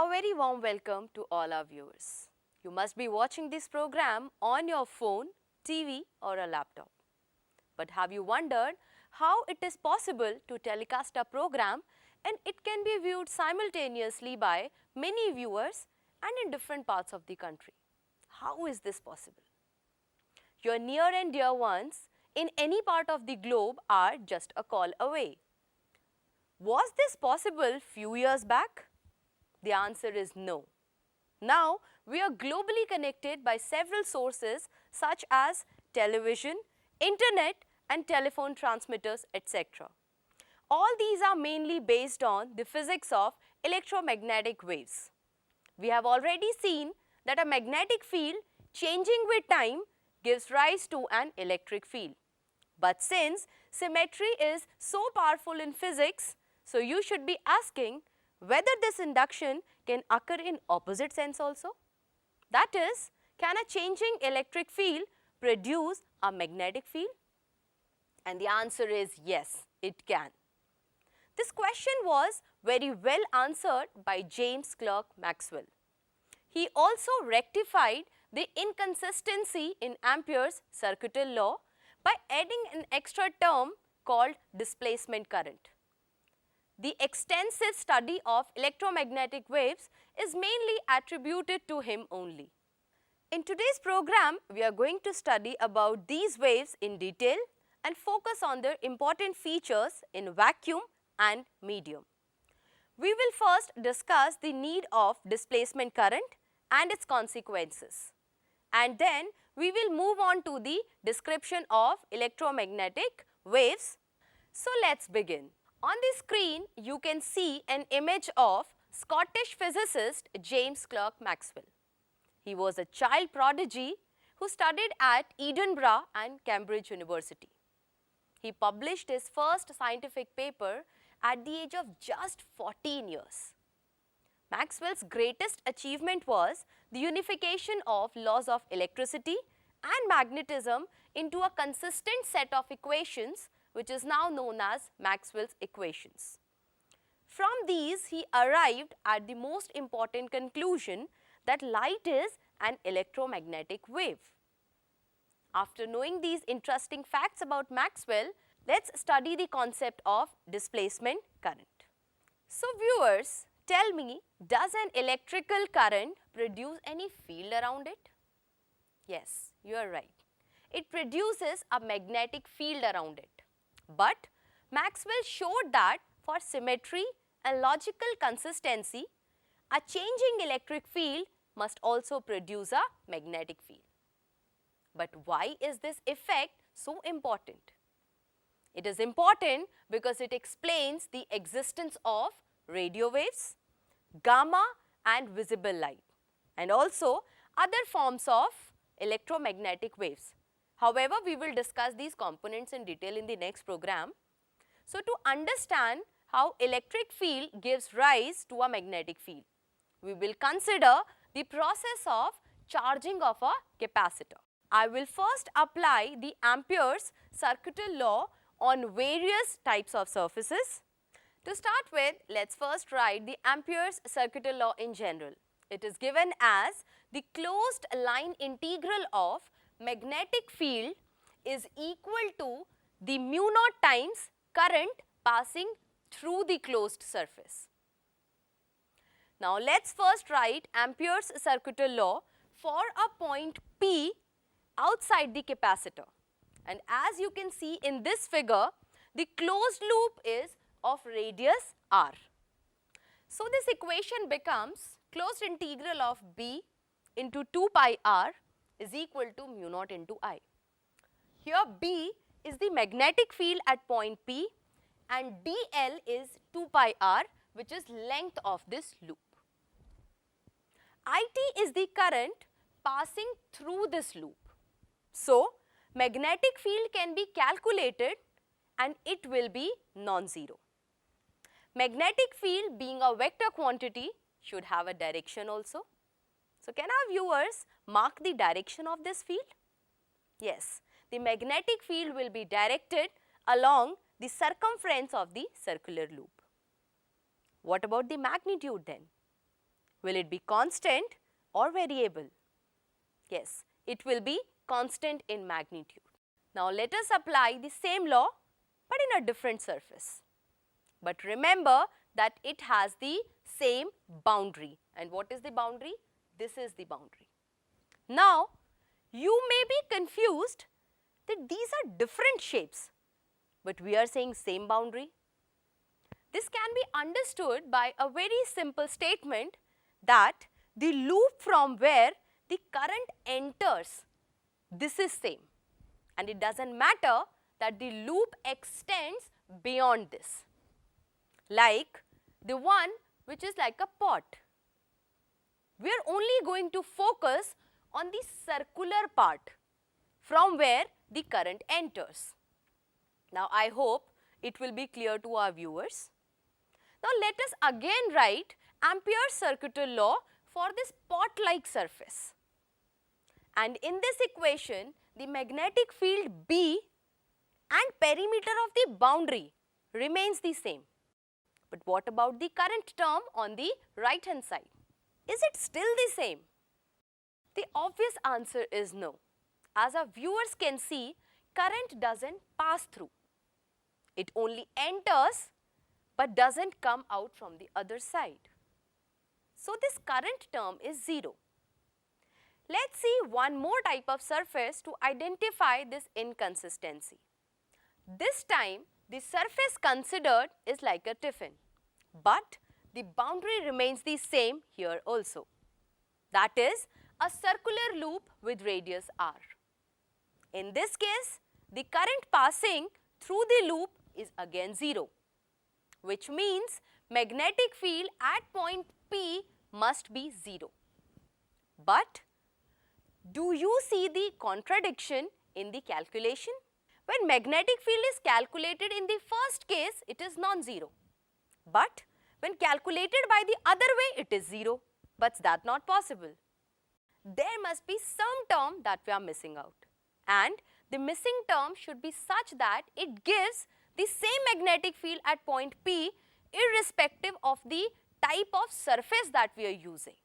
A very warm welcome to all our viewers. You must be watching this program on your phone, TV or a laptop. But have you wondered how it is possible to telecast a program and it can be viewed simultaneously by many viewers and in different parts of the country? How is this possible? Your near and dear ones in any part of the globe are just a call away. Was this possible few years back? The answer is no. Now, we are globally connected by several sources such as television, internet and telephone transmitters, etc. All these are mainly based on the physics of electromagnetic waves. We have already seen that a magnetic field changing with time gives rise to an electric field. But since symmetry is so powerful in physics, so you should be asking whether this induction can occur in opposite sense also. That is, can a changing electric field produce a magnetic field? And the answer is yes, it can. This question was very well answered by James Clerk Maxwell. He also rectified the inconsistency in Ampere's circuital law by adding an extra term called displacement current. The extensive study of electromagnetic waves is mainly attributed to him only. In today's program, we are going to study about these waves in detail and focus on their important features in vacuum and medium. We will first discuss the need of displacement current and its consequences. And then we will move on to the description of electromagnetic waves. So let's begin. On the screen, you can see an image of Scottish physicist James Clerk Maxwell. He was a child prodigy who studied at Edinburgh and Cambridge University. He published his first scientific paper at the age of just 14 years. Maxwell's greatest achievement was the unification of laws of electricity and magnetism into a consistent set of equations, which is now known as Maxwell's equations. From these, he arrived at the most important conclusion that light is an electromagnetic wave. After knowing these interesting facts about Maxwell, let's study the concept of displacement current. So viewers, tell me, does an electrical current produce any field around it? Yes, you are right. It produces a magnetic field around it. But Maxwell showed that for symmetry and logical consistency, a changing electric field must also produce a magnetic field. But why is this effect so important? It is important because it explains the existence of radio waves, gamma and visible light, and also other forms of electromagnetic waves. However, we will discuss these components in detail in the next program. So, to understand how electric field gives rise to a magnetic field, we will consider the process of charging of a capacitor. I will first apply the Ampere's circuital law on various types of surfaces. To start with, let's first write the Ampere's circuital law in general. It is given as the closed line integral of magnetic field is equal to the mu naught times current passing through the closed surface. Now let's first write Ampere's circuital law for a point P outside the capacitor. And as you can see in this figure, the closed loop is of radius r. So this equation becomes closed integral of B into 2 pi r is equal to mu naught into I. Here B is the magnetic field at point P and dl is 2 pi r, which is length of this loop. IT is the current passing through this loop. So magnetic field can be calculated and it will be non-zero. Magnetic field being a vector quantity should have a direction also. So can our viewers mark the direction of this field? Yes, the magnetic field will be directed along the circumference of the circular loop. What about the magnitude then? Will it be constant or variable? Yes, it will be constant in magnitude. Now let us apply the same law but in a different surface. But remember that it has the same boundary. And what is the boundary? This is the boundary. Now, you may be confused that these are different shapes, but we are saying same boundary. This can be understood by a very simple statement that the loop from where the current enters, this is same. And it doesn't matter that the loop extends beyond this. Like the one which is like a pot. We are only going to focus on the circular part from where the current enters. Now, I hope it will be clear to our viewers. Now, let us again write Ampere's circuital law for this pot-like surface. And in this equation, the magnetic field B and perimeter of the boundary remains the same. But what about the current term on the right hand side? Is it still the same? The obvious answer is no. As our viewers can see, current doesn't pass through. It only enters but doesn't come out from the other side. So this current term is 0. Let's see one more type of surface to identify this inconsistency. This time, the surface considered is like a tiffin, but the boundary remains the same here also. That is a circular loop with radius r. In this case, the current passing through the loop is again 0, which means magnetic field at point P must be 0. But do you see the contradiction in the calculation? When magnetic field is calculated in the first case, it is non-zero. But when calculated by the other way, it is 0. But that's not possible. There must be some term that we are missing out. And the missing term should be such that it gives the same magnetic field at point P irrespective of the type of surface that we are using.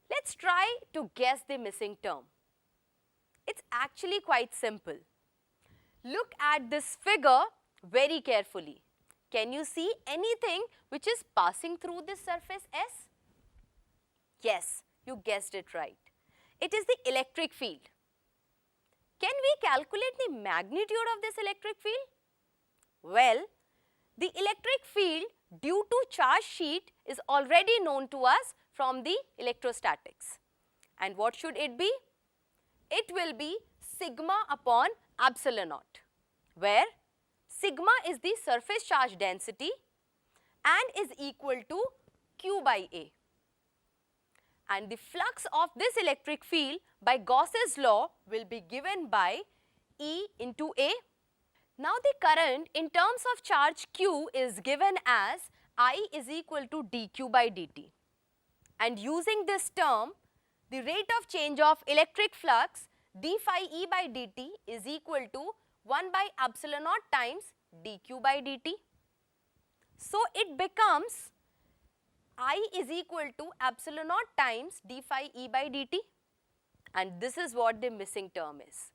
Let's try to guess the missing term. It's actually quite simple. Look at this figure very carefully. Can you see anything which is passing through this surface S? Yes, you guessed it right. It is the electric field. Can we calculate the magnitude of this electric field? Well, the electric field due to charge sheet is already known to us from the electrostatics. And what should it be? It will be sigma upon epsilon naught, where sigma is the surface charge density and is equal to Q by A. And the flux of this electric field by Gauss's law will be given by E into A. Now the current in terms of charge Q is given as I is equal to dQ by dt. And using this term, the rate of change of electric flux d phi E by dt is equal to 1 by epsilon naught times dQ by dt. So it becomes I is equal to epsilon naught times d phi E by dt, and this is what the missing term is.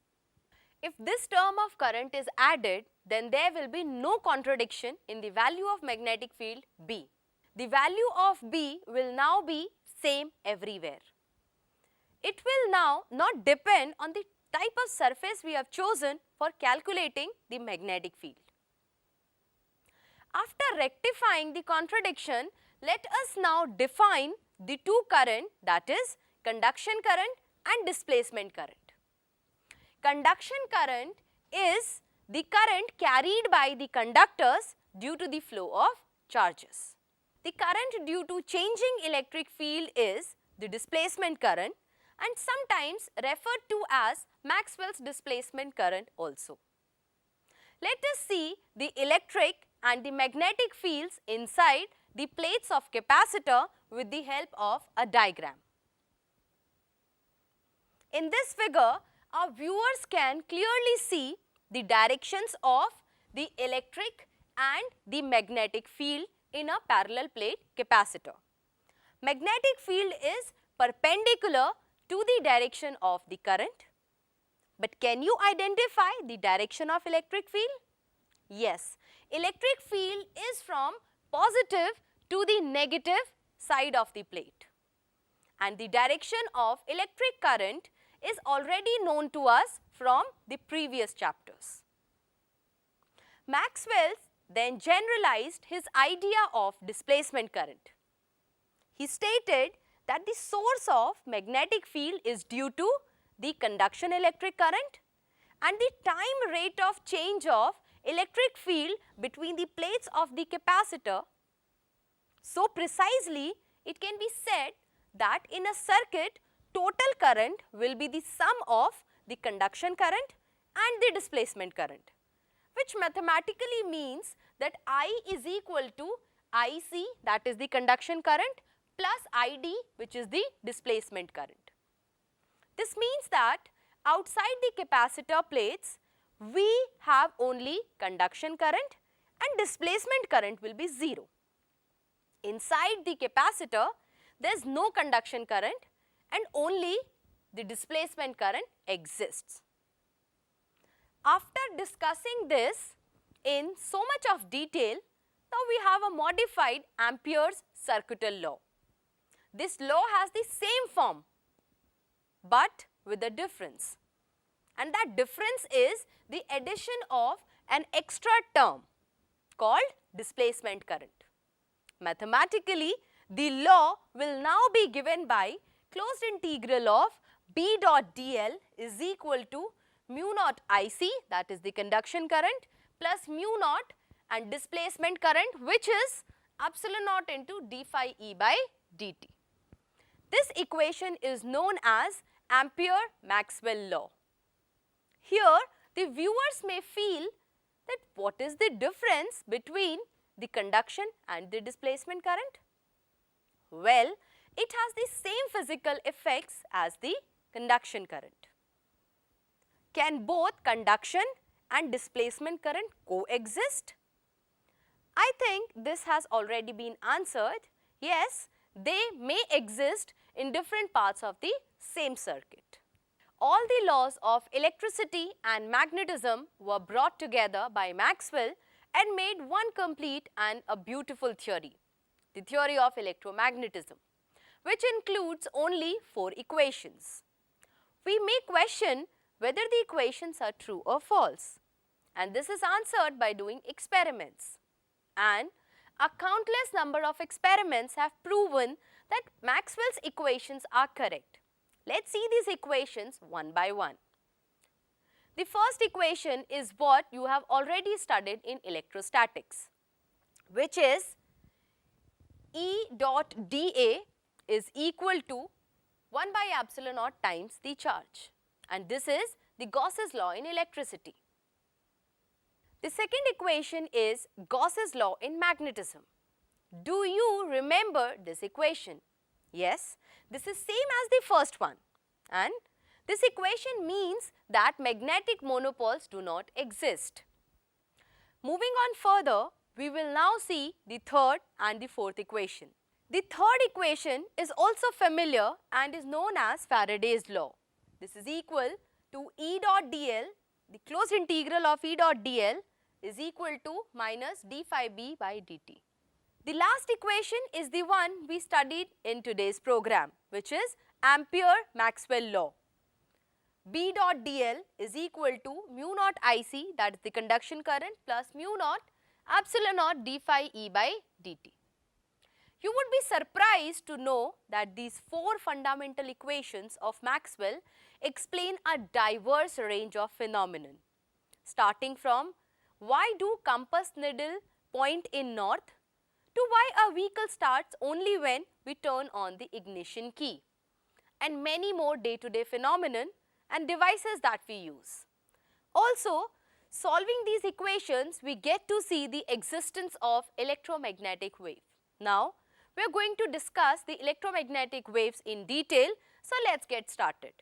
If this term of current is added, then there will be no contradiction in the value of magnetic field B. The value of B will now be same everywhere. It will now not depend on the type of surface we have chosen for calculating the magnetic field. After rectifying the contradiction, let us now define the two current, that is conduction current and displacement current. Conduction current is the current carried by the conductors due to the flow of charges. The current due to changing electric field is the displacement current and sometimes referred to as Maxwell's displacement current also. Let us see the electric and the magnetic fields inside the plates of capacitor with the help of a diagram. In this figure, our viewers can clearly see the directions of the electric and the magnetic field in a parallel plate capacitor. Magnetic field is perpendicular to the direction of the current. But can you identify the direction of electric field? Yes, electric field is from positive to the negative side of the plate. And the direction of electric current is already known to us from the previous chapters. Maxwell then generalized his idea of displacement current. He stated that the source of magnetic field is due to the conduction electric current and the time rate of change of electric field between the plates of the capacitor. So precisely, it can be said that in a circuit, total current will be the sum of the conduction current and the displacement current, which mathematically means that I is equal to IC, that is the conduction current, plus ID, which is the displacement current. This means that outside the capacitor plates, we have only conduction current and displacement current will be 0. Inside the capacitor, there is no conduction current and only the displacement current exists. After discussing this in so much of detail, now we have a modified Ampere's circuital law. This law has the same form but with a difference, and that difference is the addition of an extra term called displacement current. Mathematically, the law will now be given by closed integral of B dot dl is equal to mu naught IC, that is the conduction current, plus mu naught and displacement current, which is epsilon naught into d phi E by dt. This equation is known as Ampere-Maxwell law. Here, the viewers may feel that what is the difference between the conduction and the displacement current? Well, it has the same physical effects as the conduction current. Can both conduction and displacement current coexist? I think this has already been answered. Yes, they may exist in different parts of the same circuit. All the laws of electricity and magnetism were brought together by Maxwell and made one complete and a beautiful theory, the theory of electromagnetism, which includes only 4 equations. We may question whether the equations are true or false, and this is answered by doing experiments. And a countless number of experiments have proven that Maxwell's equations are correct. Let's see these equations one by one. The first equation is what you have already studied in electrostatics, which is E dot dA is equal to 1 by epsilon naught times the charge, and this is the Gauss's law in electricity. The second equation is Gauss's law in magnetism. Do you remember this equation? Yes, this is same as the first one, and this equation means that magnetic monopoles do not exist. Moving on further, we will now see the third and the fourth equation. The third equation is also familiar and is known as Faraday's law. This is equal to E dot dl, the closed integral of E dot dl is equal to minus d phi b by dt. The last equation is the one we studied in today's program, which is Ampere-Maxwell law. B dot dl is equal to mu naught IC, that is the conduction current, plus mu naught epsilon naught d phi E by dt. You would be surprised to know that these 4 fundamental equations of Maxwell explain a diverse range of phenomenon, starting from why do compass needle point in north to why a vehicle starts only when we turn on the ignition key, and many more day-to-day phenomenon and devices that we use. Also, solving these equations, we get to see the existence of electromagnetic wave. Now, we are going to discuss the electromagnetic waves in detail, so let's get started.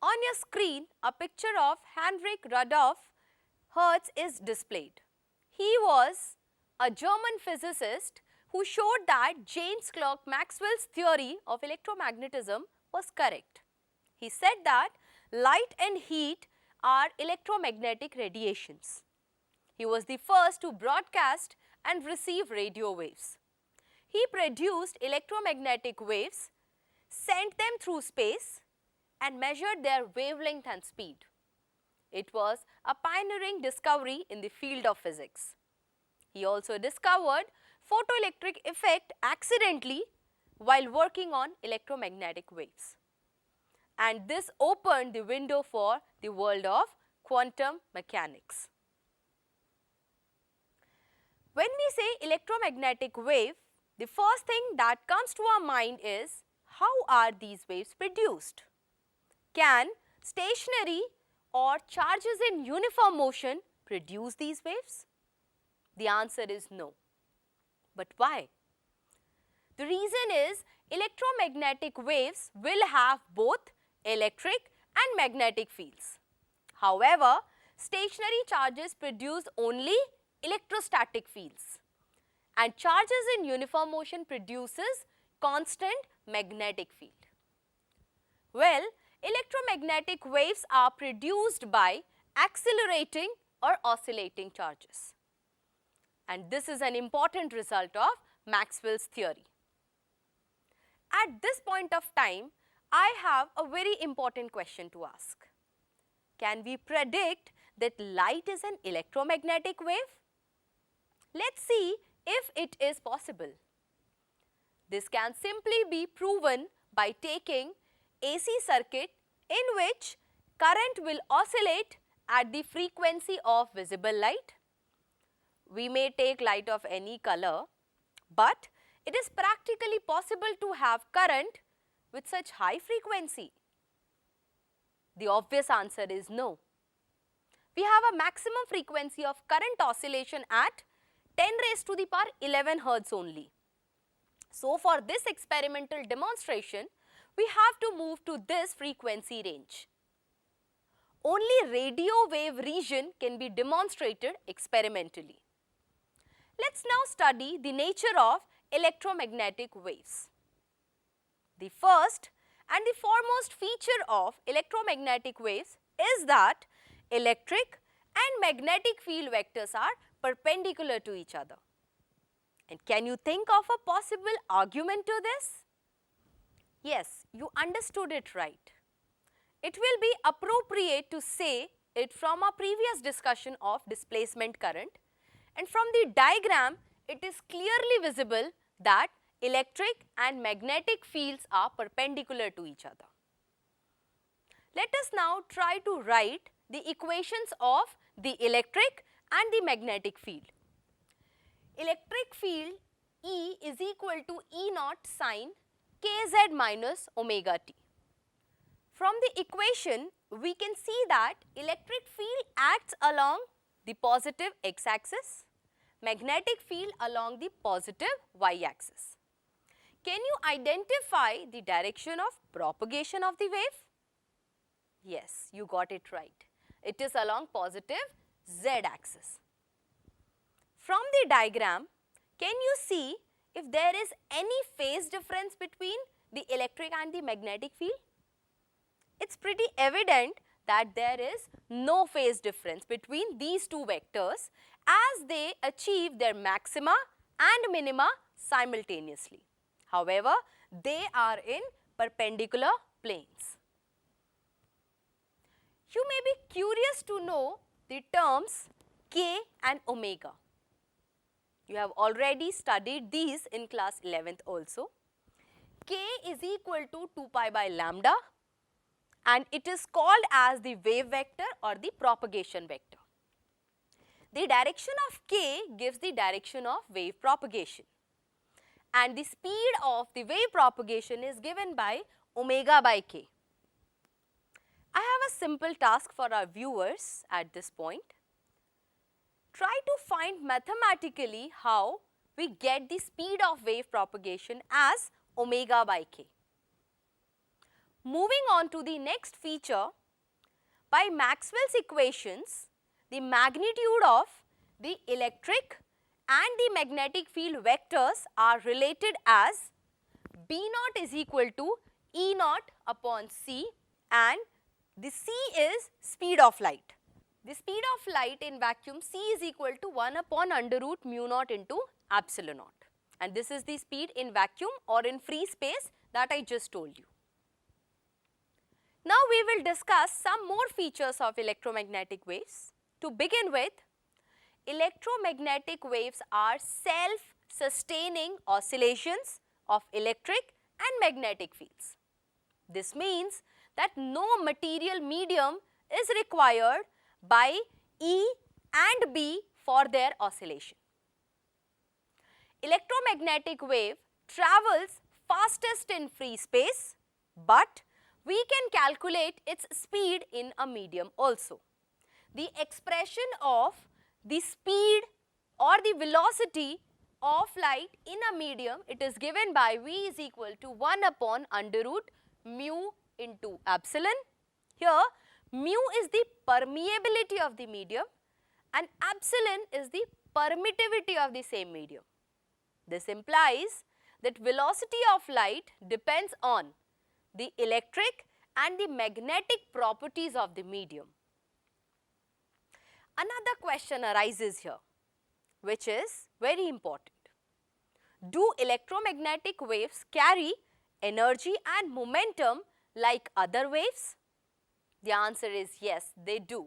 On your screen, a picture of Heinrich Rudolf Hertz is displayed. He was a German physicist who showed that James Clerk Maxwell's theory of electromagnetism was correct. He said that light and heat are electromagnetic radiations. He was the first to broadcast and receive radio waves. He produced electromagnetic waves, sent them through space, and measured their wavelength and speed. It was a pioneering discovery in the field of physics. He also discovered photoelectric effect accidentally while working on electromagnetic waves. And this opened the window for the world of quantum mechanics. When we say electromagnetic wave, the first thing that comes to our mind is, how are these waves produced? Can stationary or charges in uniform motion produce these waves? The answer is no. But why? The reason is electromagnetic waves will have both electric and magnetic fields. However, stationary charges produce only electrostatic fields, and charges in uniform motion produces constant magnetic field. Well, electromagnetic waves are produced by accelerating or oscillating charges. And this is an important result of Maxwell's theory. At this point of time, I have a very important question to ask. Can we predict that light is an electromagnetic wave? Let's see if it is possible. This can simply be proven by taking AC circuit in which current will oscillate at the frequency of visible light. We may take light of any color, but it is practically possible to have current with such high frequency. The obvious answer is no. We have a maximum frequency of current oscillation at 10 raised to the power 11 Hz only. So, for this experimental demonstration, we have to move to this frequency range. Only radio wave region can be demonstrated experimentally. Let's now study the nature of electromagnetic waves. The first and the foremost feature of electromagnetic waves is that electric and magnetic field vectors are perpendicular to each other. And can you think of a possible argument to this? Yes, you understood it right. It will be appropriate to say it from our previous discussion of displacement current, and from the diagram it is clearly visible that electric and magnetic fields are perpendicular to each other. Let us now try to write the equations of the electric and the magnetic field. Electric field E is equal to E naught sine kz minus omega t. From the equation, we can see that electric field acts along the positive x-axis, magnetic field along the positive y-axis. Can you identify the direction of propagation of the wave? Yes, you got it right. It is along positive z-axis. From the diagram, can you see if there is any phase difference between the electric and the magnetic field? It's pretty evident that there is no phase difference between these two vectors as they achieve their maxima and minima simultaneously. However, they are in perpendicular planes. You may be curious to know the terms k and omega. You have already studied these in class 11th also. K is equal to 2 pi by lambda, and it is called as the wave vector or the propagation vector. The direction of k gives the direction of wave propagation, and the speed of the wave propagation is given by omega by k. I have a simple task for our viewers at this point. Try to find mathematically how we get the speed of wave propagation as omega by k. Moving on to the next feature, by Maxwell's equations, the magnitude of the electric and the magnetic field vectors are related as B naught is equal to E naught upon c, and the c is speed of light. The speed of light in vacuum c is equal to 1 upon under root mu naught into epsilon naught, and this is the speed in vacuum or in free space that I just told you. Now we will discuss some more features of electromagnetic waves. To begin with, electromagnetic waves are self-sustaining oscillations of electric and magnetic fields. This means that no material medium is required by E and B for their oscillation. Electromagnetic wave travels fastest in free space, but we can calculate its speed in a medium also. The expression of the speed or the velocity of light in a medium, it is given by V is equal to 1 upon under root mu into epsilon. Here mu is the permeability of the medium and epsilon is the permittivity of the same medium. This implies that velocity of light depends on the electric and the magnetic properties of the medium. Another question arises here, which is very important. Do electromagnetic waves carry energy and momentum like other waves? The answer is yes, they do.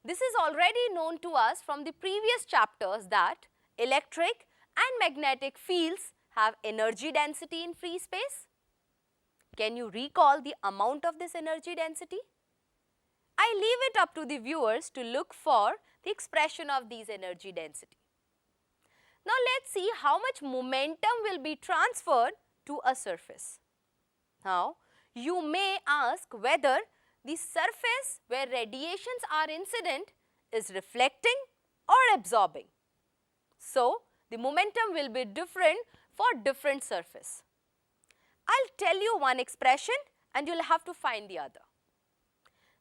This is already known to us from the previous chapters that electric and magnetic fields have energy density in free space. Can you recall the amount of this energy density? I leave it up to the viewers to look for the expression of these energy density. Now let's see how much momentum will be transferred to a surface. Now you may ask whether the surface where radiations are incident is reflecting or absorbing. So the momentum will be different for different surface. I'll tell you one expression and you'll have to find the other.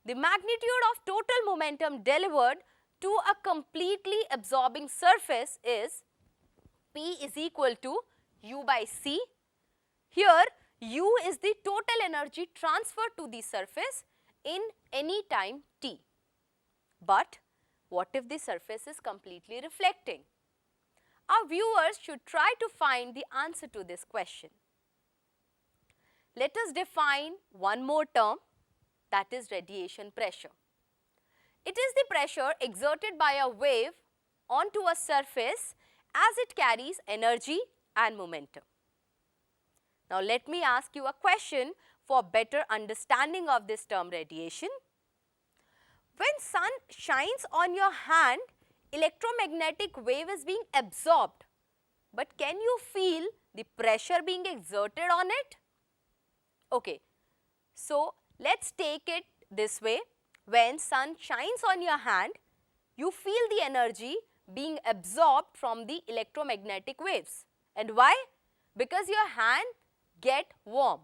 The magnitude of total momentum delivered to a completely absorbing surface is P is equal to U by C. Here U is the total energy transferred to the surface in any time t. But what if the surface is completely reflecting? Our viewers should try to find the answer to this question. Let us define one more term, that is radiation pressure. It is the pressure exerted by a wave onto a surface as it carries energy and momentum. Now let me ask you a question for better understanding of this term radiation. When sun shines on your hand, electromagnetic wave is being absorbed, but can you feel the pressure being exerted on it? Okay, so let's take it this way. When sun shines on your hand, you feel the energy being absorbed from the electromagnetic waves. And why? Because your hand get warm.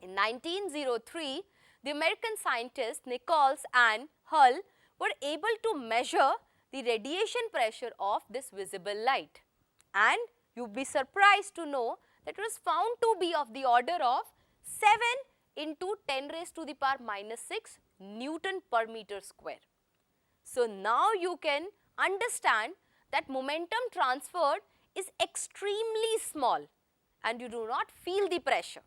In 1903, the American scientists Nichols and Hull were able to measure the radiation pressure of this visible light. And you'll be surprised to know that it was found to be of the order of 7 into 10 raised to the power minus 6 Newton per meter square. So now you can understand that momentum transferred is extremely small and you do not feel the pressure.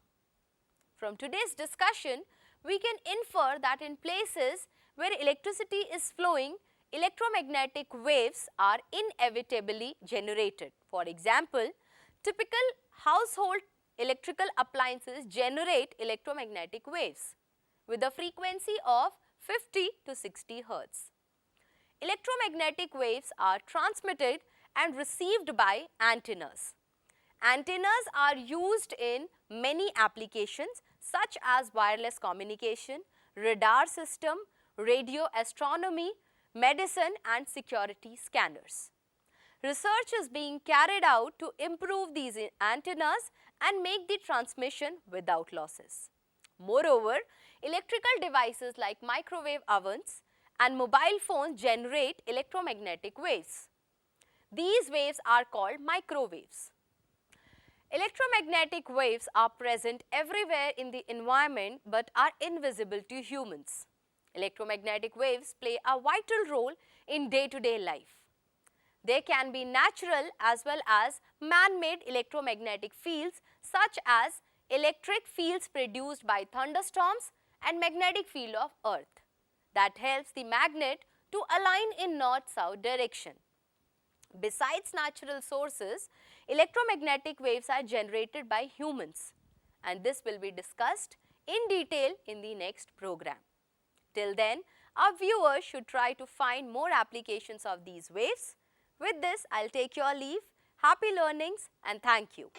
From today's discussion, we can infer that in places where electricity is flowing, electromagnetic waves are inevitably generated. For example, typical household electrical appliances generate electromagnetic waves with a frequency of 50 to 60 Hz. Electromagnetic waves are transmitted and received by antennas. Antennas are used in many applications such as wireless communication, radar system, radio astronomy, medicine and security scanners. Research is being carried out to improve these antennas and make the transmission without losses. Moreover, electrical devices like microwave ovens and mobile phones generate electromagnetic waves. These waves are called microwaves. Electromagnetic waves are present everywhere in the environment but are invisible to humans. Electromagnetic waves play a vital role in day-to-day life. There can be natural as well as man-made electromagnetic fields such as electric fields produced by thunderstorms and magnetic field of Earth that helps the magnet to align in north-south direction. Besides natural sources, electromagnetic waves are generated by humans, and this will be discussed in detail in the next program. Till then, our viewers should try to find more applications of these waves. With this, I'll take your leave. Happy learnings and thank you.